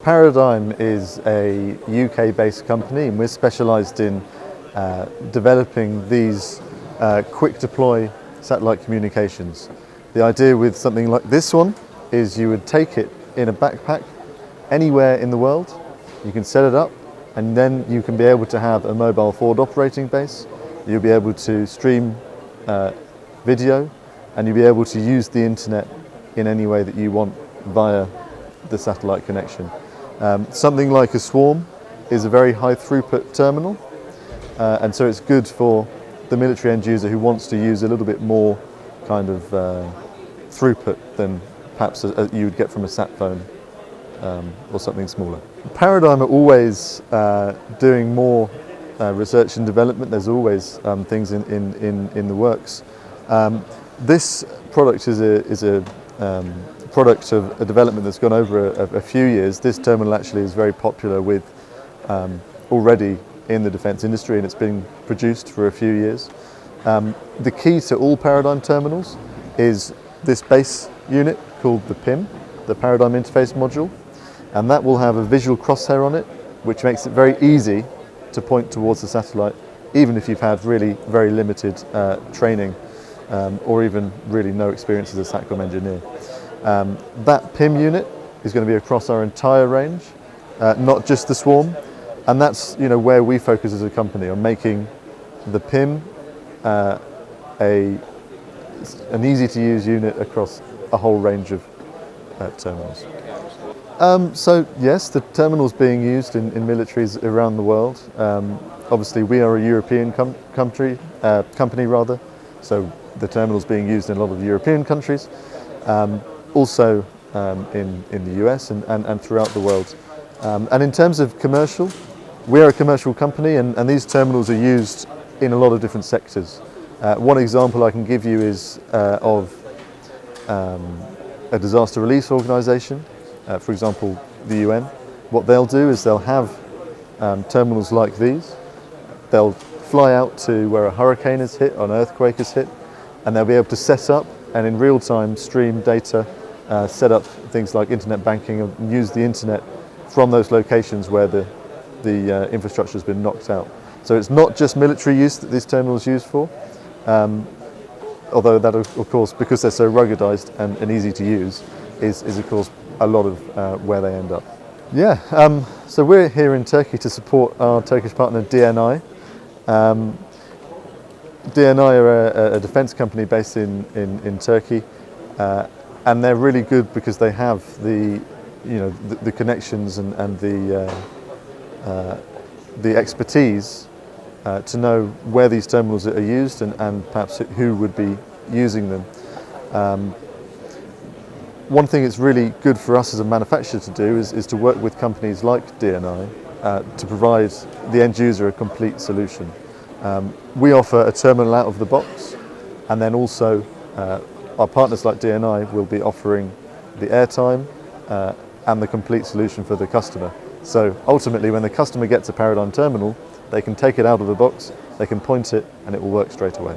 Baradáyim is a UK-based company, and we're specialised in developing these quick deploy satellite communications. The idea with something like this one is you would take it in a backpack anywhere in the world. You can set it up, and then you can be able to have a mobile forward operating base. You'll be able to stream video, and you'll be able to use the internet in any way that you want via the satellite connection. Something like a swarm is a very high throughput terminal, and so it's good for the military end user who wants to use a little bit more kind of throughput than perhaps you would get from a sat phone or something smaller. Baradáyim are always doing more research and development. There's always things in the works. This product is a product of a development that's gone over a few years. This terminal actually is very popular with already in the defence industry, and it's been produced for a few years. The key to all Baradáyim terminals is this base unit called the PIM, the Baradáyim Interface Module, and that will have a visual crosshair on it, which makes it very easy to point towards the satellite, even if you've had really very limited training or even really no experience as a SATCOM engineer. That PIM unit is going to be across our entire range, not just the swarm, and that's where we focus as a company, on making the PIM an easy-to-use unit across a whole range of terminals. So yes, the terminal's being used in militaries around the world. Obviously, we are a European company, so the terminal's being used in a lot of European countries, also in the US and throughout the world. And in terms of commercial, we're a commercial company, and these terminals are used in a lot of different sectors. One example I can give you is of a disaster release organisation, for example the UN. What they'll do is they'll have terminals like these. They'll fly out to where a hurricane is hit, or an earthquake is hit, and they'll be able to set up and in real time stream data, set up things like internet banking, and use the internet from those locations where the infrastructure has been knocked out. So it's not just military use that these terminals are used for, although that of course, because they're so ruggedized and easy to use, is of course a lot of where they end up. Yeah, so we're here in Turkey to support our Turkish partner DNI. DNI are a defence company based in Turkey, and they're really good because they have the connections and the expertise to know where these terminals are used and perhaps who would be using them. One thing it's really good for us as a manufacturer to do is to work with companies like DNI to provide the end user a complete solution. We offer a terminal out of the box, and then also our partners like DNI will be offering the airtime and the complete solution for the customer. So ultimately, when the customer gets a Baradáyim terminal, they can take it out of the box, they can point it, and it will work straight away.